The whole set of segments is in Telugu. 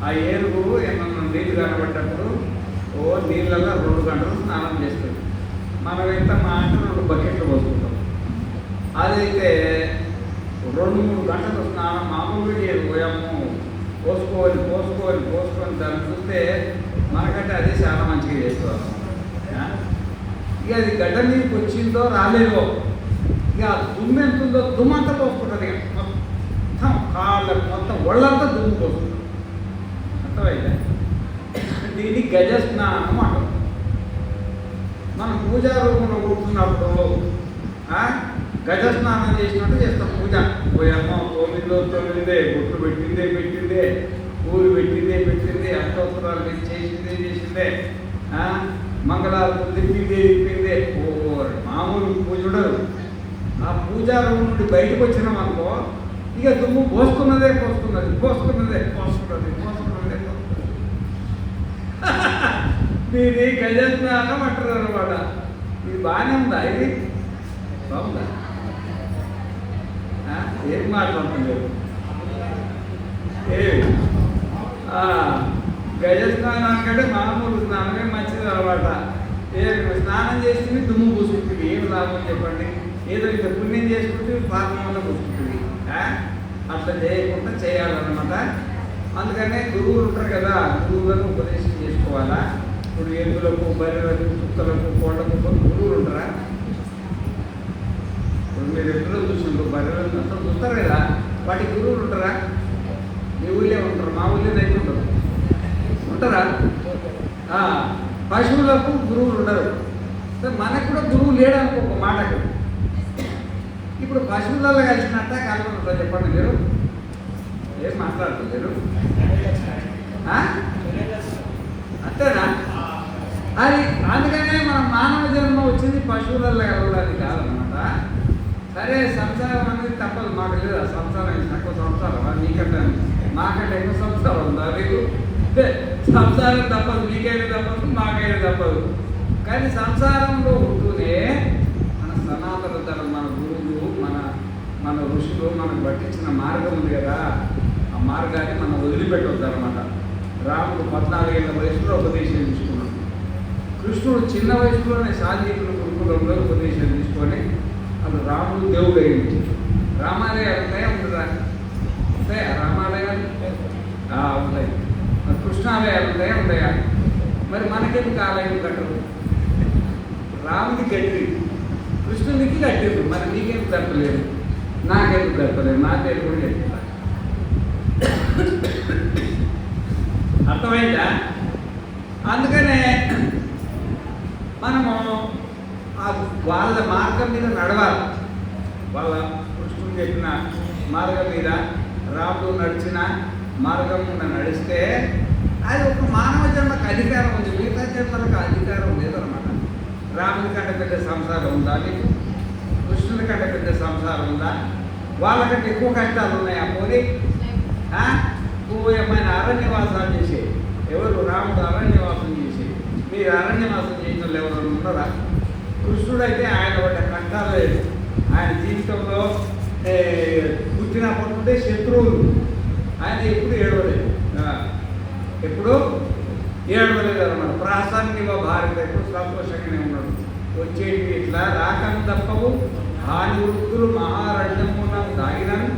ఆ ఏనుగు ఏమన్నా నీళ్ళు కనబడ్డప్పుడు నీళ్ళల్లో 2 గంటలు స్నానం చేస్తుంది. మనమైతే మా అంటే 2 బకెట్లు పోసుకుంటాం. అదైతే 2-3 గంటలు స్నానం మామూలుగా పోయాము. పోసుకొని దాన్ని చూస్తే మనకంటే అది చాలా మంచిగా చేస్తారు. ఇక అది గడ్డ మీదకి వచ్చిందో రాలేదో ఇక దుమ్ము ఎంత ఉందో దుమ్మంతా పోసుకుంటుంది. ఇక మొత్తం కాళ్ళకు మొత్తం ఒళ్ళంతా దుమ్ము పోసుకుంటుంది. అర్థమైతే దీన్ని గజ స్నానం అంటాం. మనం పూజా రూపంలో కూర్చున్నప్పుడు గజ స్నానం చేసినట్టు చేస్తాం. పూజ పోయమ్మ 9 బొట్లు పెట్టిందే పూలు పెట్టిందే అష్టోత్తరాలు చేసిందే మంగళారతులు తిప్పిందే మామూలు పూజ ఉండదు. ఆ పూజా రూపం నుండి బయటకు వచ్చినాం అనుకో ఇక దుమ్ము పోసుకున్నదే దీన్ని గజ స్నానం అంటారు అన్నమాట. ఇది బాగానే ఉందా? ఇది బాగుందా? ఏం మాట్లాడుతున్నారు? గజ స్నానం కంటే మామూలు స్నానమే మంచిది అన్నమాట. స్నానం చేసుకుని దుమ్ము పూసుకుంటుంది. ఏం లాభం చెప్పండి? ఏదో ఇంత పుణ్యం చేసుకుంటే పాపంలో పూసుకుంటుంది. అట్లా చేయకుండా చేయాలన్నమాట. అందుకనే గురువులు ఉంటారు కదా, గురువులను ఉపదేశం చేసుకోవాలా. ఇప్పుడు ఎద్దులకు, బర్రెలకు, కుక్కలకు, కోళ్ళకు గురువులు ఉంటారా? ఇప్పుడు మీరు ఎద్దులో చూసిండ్రు, బర్రెలను అంతా చూస్తారు కదా, వాటికి గురువులు ఉంటారా? మీ ఊళ్ళే ఉంటారు, మా ఊళ్ళో అయితే ఉండరు. ఉంటారా? పశువులకు గురువులు ఉండరు. మనకు కూడా గురువు లేడు అనుకో ఒక మాటకు. ఇప్పుడు పశువులలో కలిసినట్ట కలపడుతుందా చెప్పండి మీరు? ఏం మాట్లాడుతున్నారు? అంతేనా? అది అందుకనే మన మానవ జన్మ వచ్చింది పశువులలో కలవడానికి కాదనమాట. సరే సంసారం అనేది తప్పదు, మాకు లేదు. ఆ సంసారం తక్కువ సంసారం నీకంటే మాకంటే ఎక్కువ సంసారం ఉందా మీకు? సంసారం తప్పదు, మీకైనా తప్పదు, మాకైనా తప్పదు. కానీ సంసారంలో ఉంటూనే మన సనాతన ధర్మం, మన గురువులు, మన ఋషులు మనకు పట్టించిన మార్గం ఉంది కదా, ఆ మార్గాన్ని మనం వదిలిపెట్టవద్దు అనమాట. రాముడు 14 ఏళ్ల వయసులో ఉపదేశం తీసుకున్నాడు. కృష్ణుడు చిన్న వయసులోనే సాంఘికుల గురుకులంలో ఉపదేశం తీసుకొని అప్పుడు రాముడు దేవుడు అయింది. రామాలయాలు ఉంటాయా? ఉంటాయా రామాలయాలు? ఉంటాయి. కృష్ణాలయాలు ఉంటాయా? మరి మనకెందుకు ఆలయం కట్టరు? రాముడికి కట్టి కృష్ణునికి కట్టిరు, మరి నీకెందుకు కట్టలేదు? నాకెందుకు కట్టలేదు? నా పేరు కూడా కట్టిరా. అర్థమైందా? అందుకనే మనము వాళ్ళ మార్గం మీద నడవాలి. వాళ్ళ కృష్ణుడు చెప్పిన మార్గం మీద రాముడు నడిచిన మార్గం మీద నడిస్తే అది ఒక మానవ జన్మకు అధికారం ఉంది, మిగతా జన్మలకు అధికారం లేదనమాట. రాముడి కంటే పెద్ద సంసారం ఉందా మీకు? కృష్ణుడి కంటే పెద్ద సంసారం ఉందా? వాళ్ళకంటే ఎక్కువ కష్టాలు ఉన్నాయా? పోనీ ఏమైనా అరణ్యవాసాలు చేసే ఎవరు? రాముడు అరణ్యవాసం చేసి, మీరు అరణ్యవాసం చేసిన వాళ్ళు ఎవరు ఉన్నారా? కృష్ణుడైతే ఆయన పడ్డ కష్టాలు లేదు. ఆయన జీవితంలో పుట్టినప్పటి నుండే శత్రువులు, ఆయన ఎప్పుడు ఏడవలేదు అనమాట. ప్రాసాన్నివ భారత ఎప్పుడు సంతోషంగానే ఉన్నాడు. వచ్చేటి ఇట్లా రాకం తప్పవు హాని వృత్తులు మహారణ్యమున దాగినను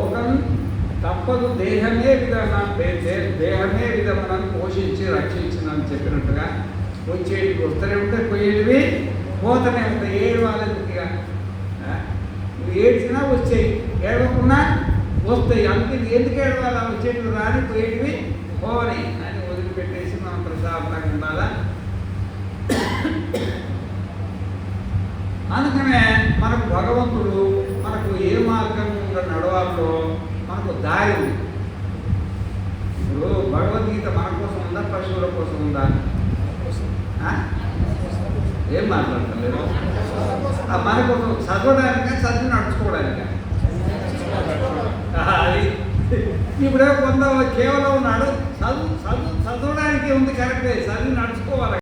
ఓకం తప్పదు దేహమే విధములను పోషించి రక్షించిందని చెప్పినట్టుగా వచ్చేటికి వస్తూనే ఉంటాయి, పోయేటివి పోతూనే ఉంటాయి. ఏడవాలెందుకుగా? నువ్వు ఏడ్చినా వచ్చాయి, ఏడవకున్నా వస్తాయి. అందుకే ఎందుకు ఏడవాలా? వచ్చేటివి రాని, పోయేటివి పోవని అని వదిలిపెట్టేసి మనం ప్రశాంతంగా ఉండాలా. అందుకనే మనకు భగవంతుడు మనకు ఏ మార్గం నడవాలో మనకు దారి ఉంది. ఇప్పుడు భగవద్గీత మన కోసం ఉందా, పశువుల కోసం ఉందా? ఏం మాట్లాడతలేదు? మన కోసం చదవడానిక, చదివి నడుచుకోవడానిక? అది ఇప్పుడే కొంత కేవలం చదవడానికి ఉంది, కరెక్టే. చదివి నడుచుకోవాలి.